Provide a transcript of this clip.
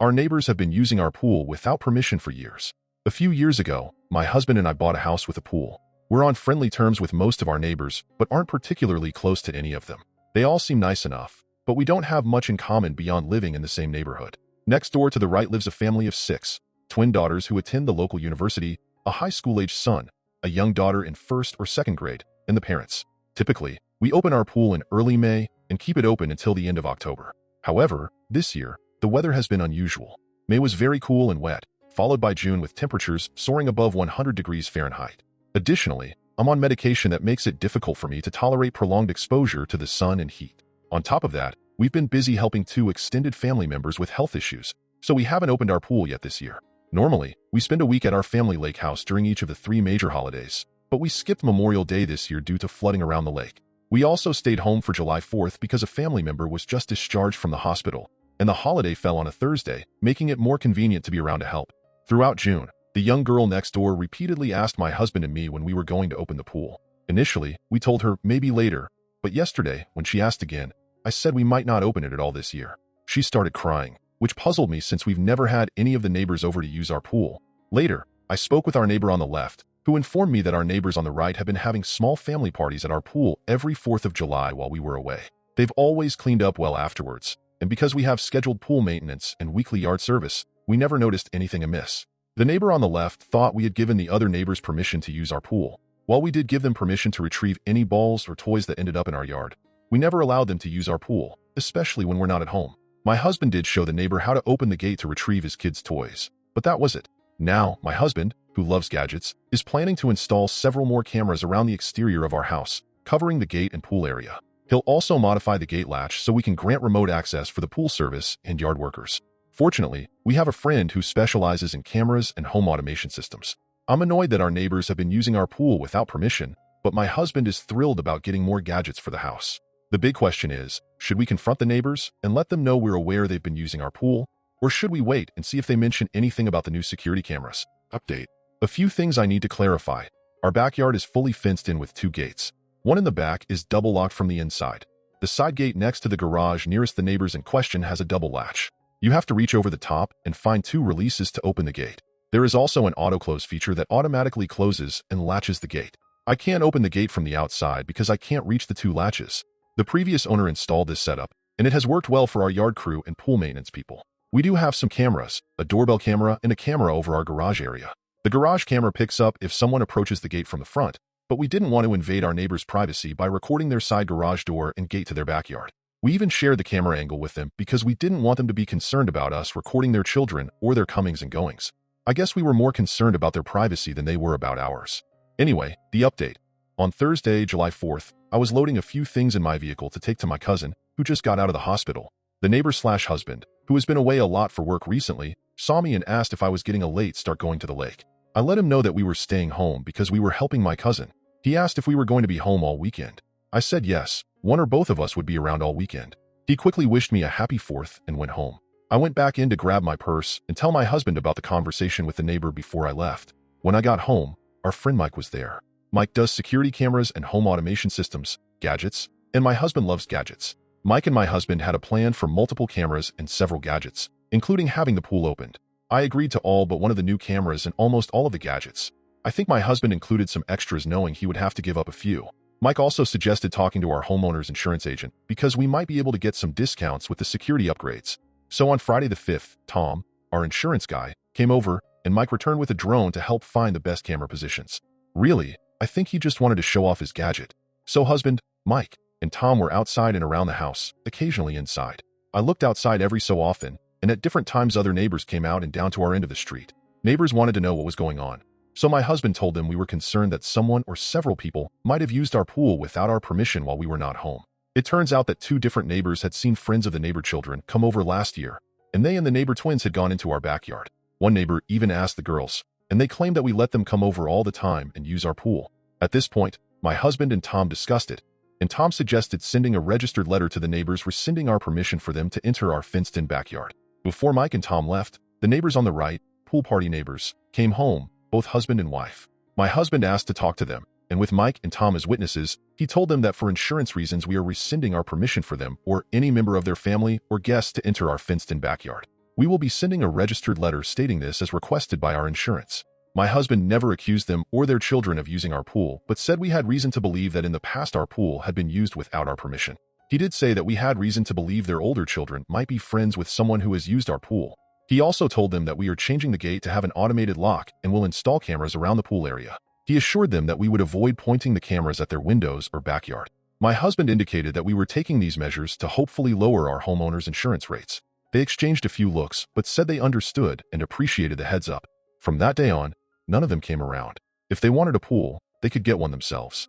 Our neighbors have been using our pool without permission for years. A few years ago, my husband and I bought a house with a pool. We're on friendly terms with most of our neighbors, but aren't particularly close to any of them. They all seem nice enough, but we don't have much in common beyond living in the same neighborhood. Next door to the right lives a family of 6, twin daughters who attend the local university, a high school-age son, a young daughter in 1st or 2nd grade, and the parents. Typically, we open our pool in early May and keep it open until the end of October. However, this year, the weather has been unusual. May was very cool and wet, followed by June with temperatures soaring above 100 degrees Fahrenheit. Additionally, I'm on medication that makes it difficult for me to tolerate prolonged exposure to the sun and heat. On top of that, we've been busy helping 2 extended family members with health issues, so we haven't opened our pool yet this year. Normally, we spend a week at our family lake house during each of the 3 major holidays, but we skipped Memorial Day this year due to flooding around the lake. We also stayed home for July 4th because a family member was just discharged from the hospital, and the holiday fell on a Thursday, making it more convenient to be around to help. Throughout June, the young girl next door repeatedly asked my husband and me when we were going to open the pool. Initially, we told her maybe later, but yesterday, when she asked again, I said we might not open it at all this year. She started crying, which puzzled me since we've never had any of the neighbors over to use our pool. Later, I spoke with our neighbor on the left, who informed me that our neighbors on the right have been having small family parties at our pool every 4th of July while we were away. They've always cleaned up well afterwards, and because we have scheduled pool maintenance and weekly yard service, we never noticed anything amiss. The neighbor on the left thought we had given the other neighbors permission to use our pool. While we did give them permission to retrieve any balls or toys that ended up in our yard, we never allowed them to use our pool, especially when we're not at home. My husband did show the neighbor how to open the gate to retrieve his kids' toys, but that was it. Now, my husband, who loves gadgets, is planning to install several more cameras around the exterior of our house, covering the gate and pool area. He'll also modify the gate latch so we can grant remote access for the pool service and yard workers. Fortunately, we have a friend who specializes in cameras and home automation systems. I'm annoyed that our neighbors have been using our pool without permission, but my husband is thrilled about getting more gadgets for the house. The big question is, should we confront the neighbors and let them know we're aware they've been using our pool, or should we wait and see if they mention anything about the new security cameras? Update. A few things I need to clarify. Our backyard is fully fenced in with 2 gates. One in the back is double locked from the inside. The side gate next to the garage nearest the neighbors in question has a double latch. You have to reach over the top and find 2 releases to open the gate. There is also an auto-close feature that automatically closes and latches the gate. I can't open the gate from the outside because I can't reach the 2 latches. The previous owner installed this setup, and it has worked well for our yard crew and pool maintenance people. We do have some cameras, a doorbell camera and a camera over our garage area. The garage camera picks up if someone approaches the gate from the front, but we didn't want to invade our neighbors' privacy by recording their side garage door and gate to their backyard. We even shared the camera angle with them because we didn't want them to be concerned about us recording their children or their comings and goings. I guess we were more concerned about their privacy than they were about ours. Anyway, the update. On Thursday, July 4th, I was loading a few things in my vehicle to take to my cousin, who just got out of the hospital. The neighbor/husband, who has been away a lot for work recently, saw me and asked if I was getting a late start going to the lake. I let him know that we were staying home because we were helping my cousin. He asked if we were going to be home all weekend. I said yes, one or both of us would be around all weekend. He quickly wished me a happy 4th and went home. I went back in to grab my purse and tell my husband about the conversation with the neighbor before I left. When I got home, our friend Mike was there. Mike does security cameras and home automation systems, gadgets, and my husband loves gadgets. Mike and my husband had a plan for multiple cameras and several gadgets, including having the pool opened. I agreed to all but one of the new cameras and almost all of the gadgets. I think my husband included some extras knowing he would have to give up a few. Mike also suggested talking to our homeowner's insurance agent because we might be able to get some discounts with the security upgrades. So on Friday the 5th, Tom, our insurance guy, came over and Mike returned with a drone to help find the best camera positions. Really, I think he just wanted to show off his gadget. So husband, Mike, and Tom were outside and around the house, occasionally inside. I looked outside every so often, and at different times other neighbors came out and down to our end of the street. Neighbors wanted to know what was going on. So my husband told them we were concerned that someone or several people might have used our pool without our permission while we were not home. It turns out that 2 different neighbors had seen friends of the neighbor children come over last year, and they and the neighbor twins had gone into our backyard. One neighbor even asked the girls, and they claimed that we let them come over all the time and use our pool. At this point, my husband and Tom discussed it, and Tom suggested sending a registered letter to the neighbors rescinding our permission for them to enter our fenced-in backyard. Before Mike and Tom left, the neighbors on the right, pool party neighbors, came home, both husband and wife. My husband asked to talk to them, and with Mike and Tom as witnesses, he told them that for insurance reasons we are rescinding our permission for them or any member of their family or guests to enter our fenced-in backyard. We will be sending a registered letter stating this as requested by our insurance. My husband never accused them or their children of using our pool, but said we had reason to believe that in the past our pool had been used without our permission. He did say that we had reason to believe their older children might be friends with someone who has used our pool. He also told them that we are changing the gate to have an automated lock and will install cameras around the pool area. He assured them that we would avoid pointing the cameras at their windows or backyard. My husband indicated that we were taking these measures to hopefully lower our homeowners' insurance rates. They exchanged a few looks, but said they understood and appreciated the heads up. From that day on, none of them came around. If they wanted a pool, they could get one themselves.